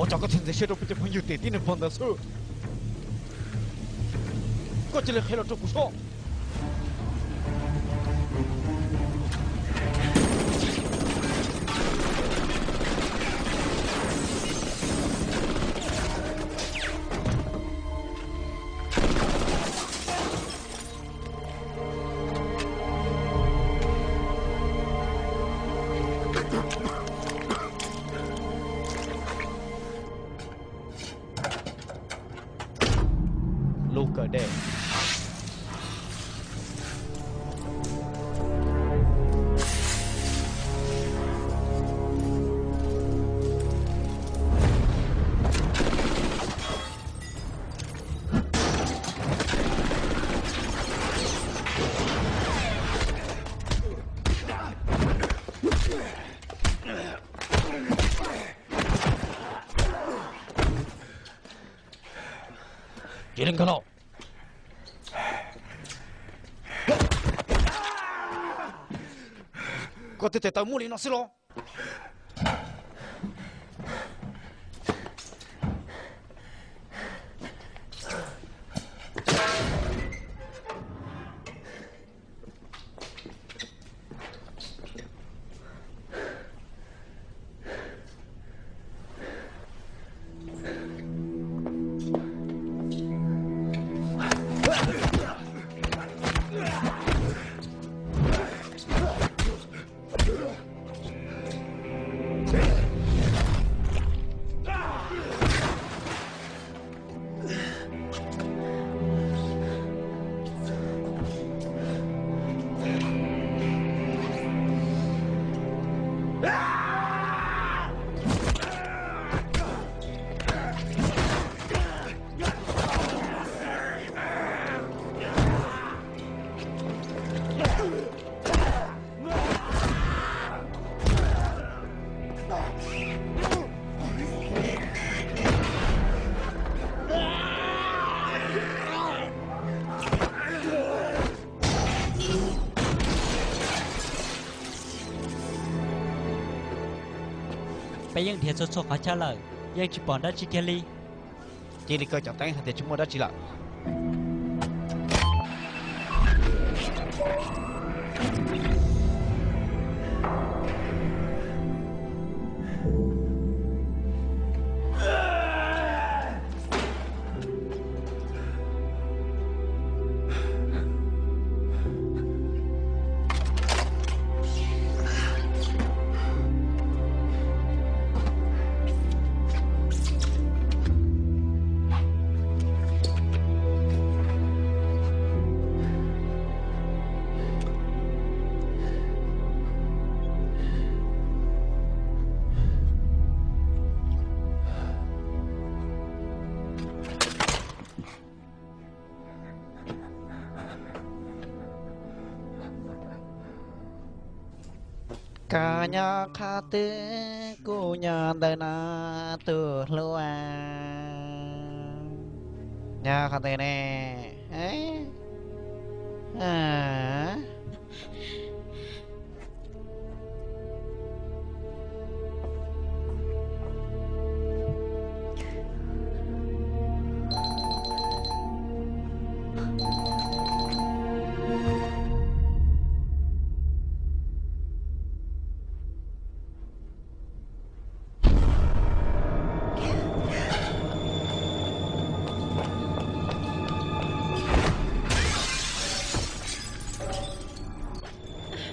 找个天在写着不结婚有爹地能放得手，我这里黑了这不少。别人看到，我得到墓里那是喽。ไปยังเทียนโซขาชาเลยยังจีบอนได้จีเคลี Chỉ đi coi chọn tay hạt chúng mua đó chỉ là Kanya khate kunya dana tu luang nya khate ne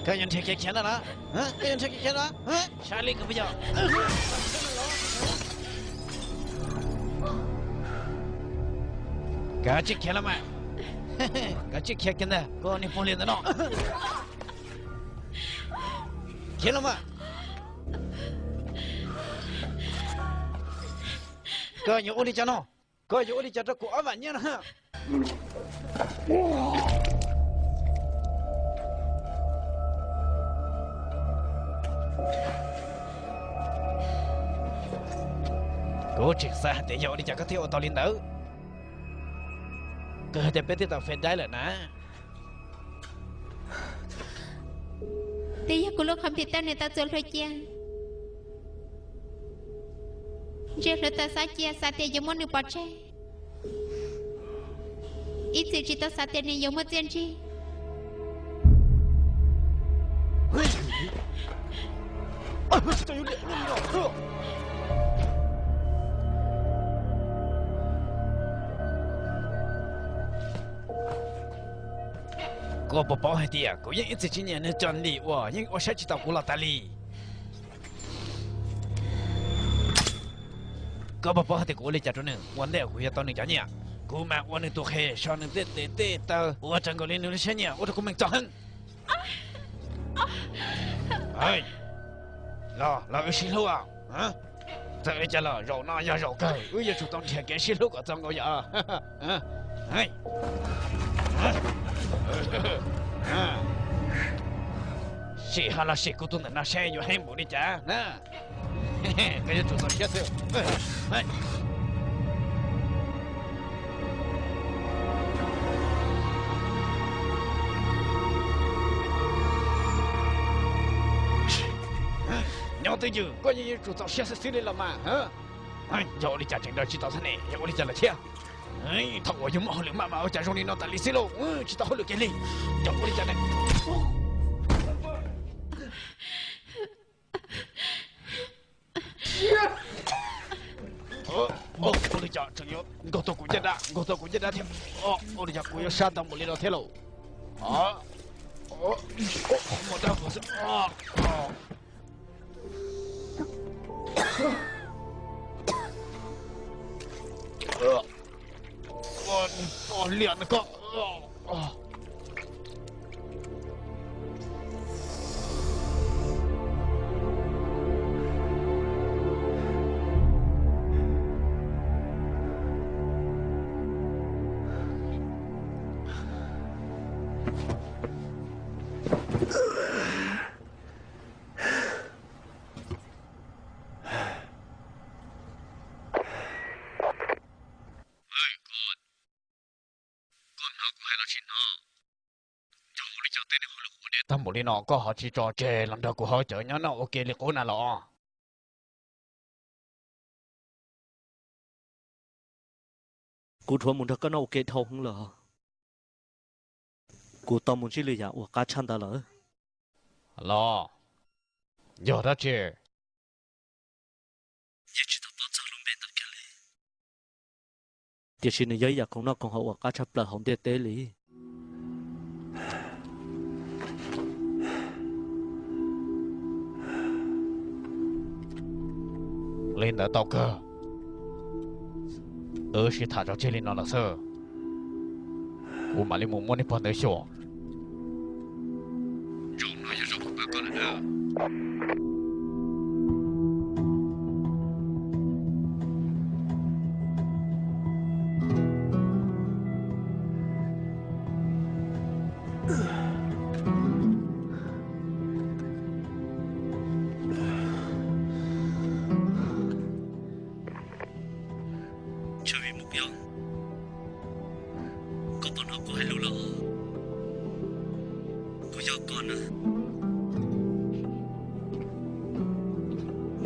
Kau yang cekik kena lah, kau yang cekik kena, Charlie kau punya. Kau cekik kena mah, kau cekik kena, kau ni boleh dah no. Kena mah, kau yang uli cano, kau yang uli cano kau awaknya lah. Cô triệt xa để dạo đi chả có thiếu ô tô lên nữa. Cơ thể bé tiếp tục phê đáy lại nè. Tí cô lúc không thì tao này tao chôn thôi chăng. Giờ là ta sa chia sa tiền giống như bọt tre. Ít sự chỉ ta sa tiền này giống một tiền chi. 진짜 여기 놈이야.我不包海的，我因一直今年的奖励我，因我想知道过了大理。我不包海的过来家中人，我来回要到你家呢。我们我能多黑，上能得到，我整个领导的些年，我都给们造恨。哎。老有新路啊，啊！在家了，绕那呀绕该，我也主动贴给新路个怎么样？哎，谁哈了谁沟通的那谁有很不的家，那，嘿嘿，我也主动贴手，哎。娘对就，关键铸造40岁的了嘛，要我的家挣点几道菜呢，要我的家的钱，他我有毛了妈妈，我家中的脑袋里死了，知道好了给你，要我的家呢。我的家真有，我到古建的天，我的家古有山当不里了天喽，没得不是，练那个，他冇哩喏，个好去做这，諗到個好做，然後我給你講那咯。กูทัวมุนทักก็น่าโอเคทองเหรอกูตอมุนชิเลยอยากว่าการชันตาเหรอ咯，有的去。เดี๋ยวชินย้อยอยากของนอกของเขาว่าการชับปลาของเตเตลี领导道哥，是他找这里闹了事，我买的木木的不能笑，绕那也绕不过来的。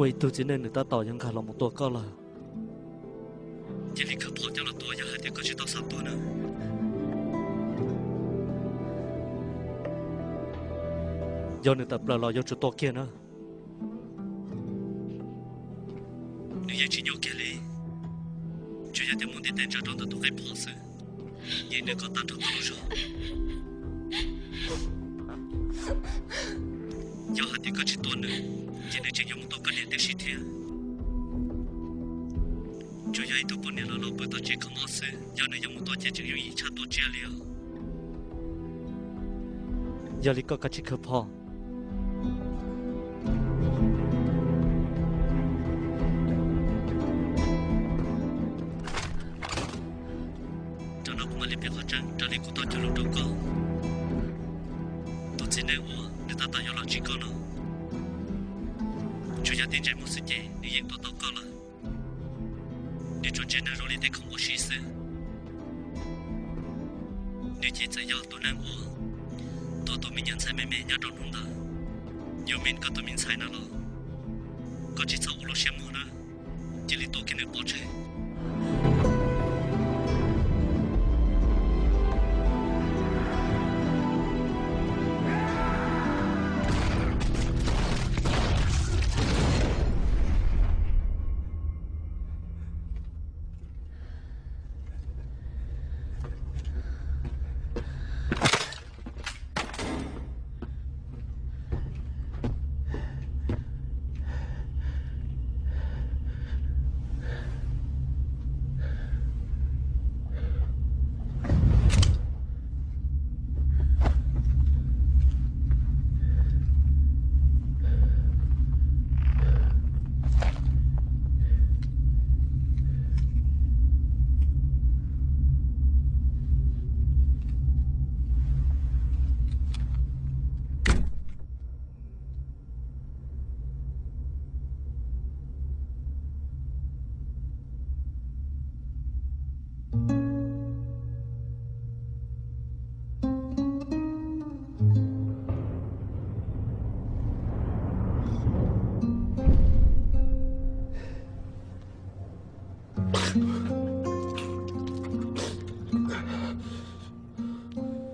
มวยตัวจีนเนี่ยต่อยังขาดลงmộtตัวก็ละที่นี่เขาพอจะละตัวยังให้เด็กก็จะต้องสามตัวนะย้อนเนี่ยแต่ปลาเราย้อนจุดตัวเกียนะ你也只有给力就要在梦里等着装的都会跑死也能够当成路上要ให้เด็กก็จะตัวนึง今天只有多个年的时间，就要一头半年了，老不到健康模式，要能有多钱就有一差多钱了。要你个个去可怕。这老公里别好整，这里古道就路中高，都今年我你打打要老几个了。就要定这么时间，你应多祷告了。你中间的肉里得看我试试。你现在要多难过，多明年才妹妹伢长弄的，有名个多名才那了，个几草我都羡慕了。chỉ lý tôi cái này bỏ chơi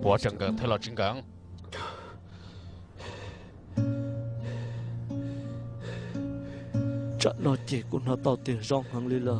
bỏ trần gần thế là trứng gần chắc nó chỉ của nó tao tiền rong hàng lý là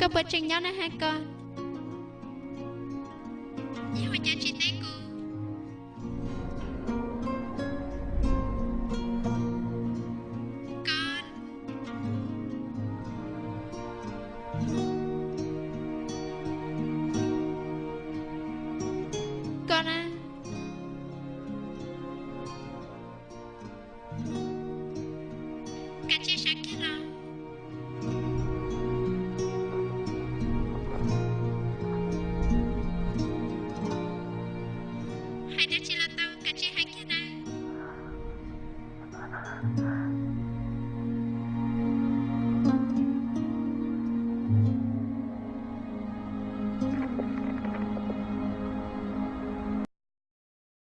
Con bật trình nhau nè hai con. Nhưng mà nhà chị thấy cô. Con à. Cả chia